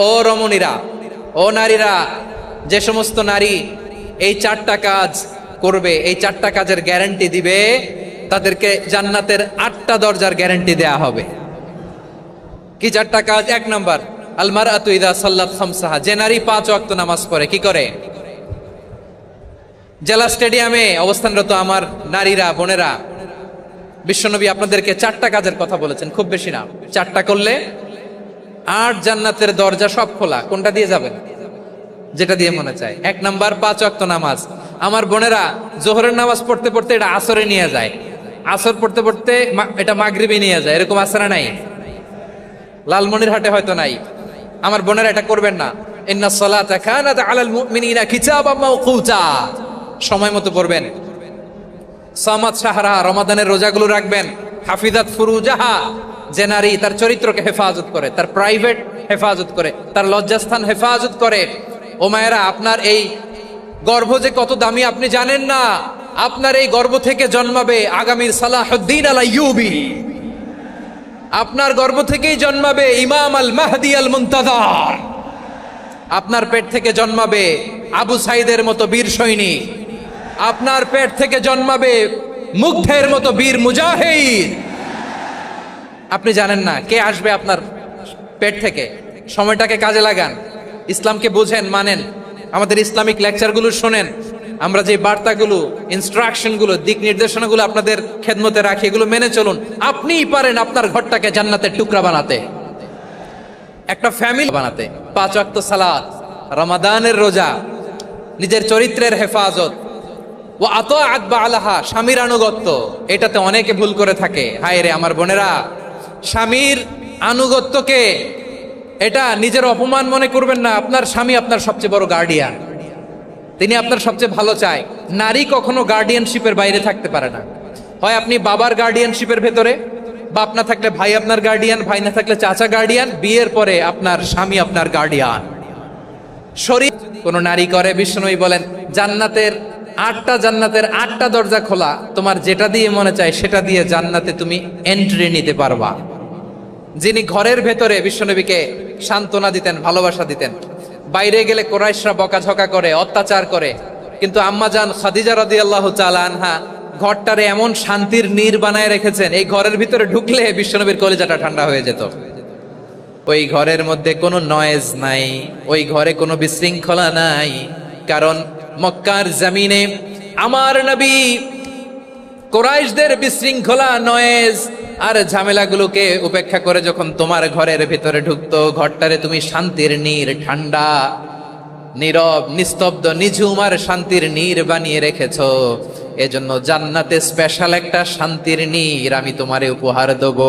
ও রমণীরা, ও নারীরা, যে সমস্ত নারী এই 4টা কাজ করবে, এই 4টা কাজের গ্যারান্টি দিবে, তাদেরকে জান্নাতের 8টা দরজার গ্যারান্টি দেয়া হবে। কি 4টা কাজ? 1 নাম্বার, আল মারআতু ইযা সাল্লাত খামসাহা, যে নারী 5 ওয়াক্ত নামাজ পড়ে কি করে? জেলা স্টেডিয়ামে অবস্থানরত আমার নারীরা, বোনেরা, বিশ্বনবী আপনাদেরকে 4টা কাজের কথা বলেছেন, খুব বেশি না। 4টা করলে 8 জান্নাতের দরজা সব খোলা। কোনটা দিয়ে যাবেন? যেটা দিয়ে মনে চায়। 1 নাম্বার 5 ওয়াক্ত নামাজ। আমার বোনেরা জোহরের নামাজ পড়তে পড়তে এটা আসরে নিয়ে যায়, আসর পড়তে পড়তে এটা মাগরিবে নিয়ে যায়, এরকম আসরা নাই? লালমনিরহাটে হয়তো নাই। আমার বোনেরা এটা করবেন না। ইন্নাস সালাতা কানাত আলাল মুমিনিনা কিতাবাম মাওকুতা, সময় মতো পড়বেন। সামাত শাহরা, রমাদানের রোজাগুলো রাখবেন। হাফিজাত ফুরুজাহা, যে নারী তার চরিত্রকে হেফাজত করে, তার প্রাইভেট হেফাজত করে, তার লজ্জাস্থান হেফাজত করে। ও মায়েরা, আপনার এই গর্ভ যে কত দামি আপনি জানেন না। আপনার এই গর্ভ থেকে জন্মাবে আগামীর সালাহুদ্দিন আল আইয়ুবী। আপনার গর্ভ থেকেই জন্মাবে ইমাম আল মাহদি আল মুনতাজার। আপনার পেট থেকে জন্মাবে আবু সাইদের মতো বীর সৈনিক। আপনার পেট থেকে জন্মাবে মুগ্ধের মতো বীর মুজাহিদ। আপনি জানেন না কে আসবে আপনার পেট থেকে। সময়টাকে কাজে লাগান, ইসলামকে বুঝেন, মানেন, আমাদের ইসলামিক লেকচারগুলো শোনেন। আমরা যে বার্তাগুলো, ইনস্ট্রাকশনগুলো, দিক নির্দেশনাগুলো আপনাদের খেদমতে রাখি, এগুলো মেনে চলুন। আপনিই পারেন আপনার ঘরটাকে জান্নাতের টুকরা বানাতে, একটা ফ্যামিলি বানাতে। 5 ওয়াক্ত সালাত, রমাদানের রোজা, নিজের চরিত্রের হেফাজত, ও আতাআত বালাহা, স্বামীর আনুগত্য। এটাতে অনেকে ভুল করে থাকে। হায় রে আমার বোনেরা, স্বামীর আনুগত্যকে এটা নিজের অপমান মনে করবেন না। আপনার স্বামী আপনার সবচেয়ে বড় গার্ডিয়ান, তিনি আপনার সবচেয়ে ভালো চায়। নারী কখনো গার্ডিয়ানশিপের বাইরে থাকতে পারে না। হয় আপনি বাবার গার্ডিয়ানশিপের ভেতরে, বাপ না থাকলে ভাই আপনার গার্ডিয়ান, ভাই না থাকলে চাচা গার্ডিয়ান, বিয়ের পরে আপনার স্বামী আপনার গার্ডিয়ান। শরীর কোন নারী করে, বিষ্ণুই বলেন জান্নাতের 8টা দরজা খোলা, তোমার যেটা দিয়ে মনে চায় সেটা দিয়ে জান্নাতে তুমি এন্ট্রি নিতে পারবা। যিনি ঘরের ভেতরে বিশ্বনবীকে সান্ত্বনা দিতেন, ভালোবাসা দিতেন। বাইরে গেলে কুরাইশরা বকাঝকা করে, অত্যাচার করে, কিন্তু আম্মাজান খাদিজা রাদিয়াল্লাহু তাআলা আনহা ঘরটারে এমন শান্তির নীড় বানায় রেখেছেন, এই ঘরের ভিতরে ঢুকলে বিশ্বনবীর কলিজাটা ঠান্ডা হয়ে যেত। ওই ঘরের মধ্যে কোনো নয়েজ নাই, ওই ঘরে কোনো বিশৃঙ্খলা নাই। কারণ মক্কার জমিনে আমার নবী কুরাইশদের বিশৃঙ্খলা, নয়েজ আর ঝামেলাগুলোকে উপেক্ষা করে যখন তোমার ঘরের ভিতরে ঢুকতো, ঘরটারে তুমি শান্তির নীড়, ঠান্ডা, নীরব, নিস্তব্ধ, নিঝুম আর শান্তির নীড় বানিয়ে রেখেছো। এজন্য জান্নাতে স্পেশাল একটা শান্তির নীড় আমি তোমারে উপহার দেব।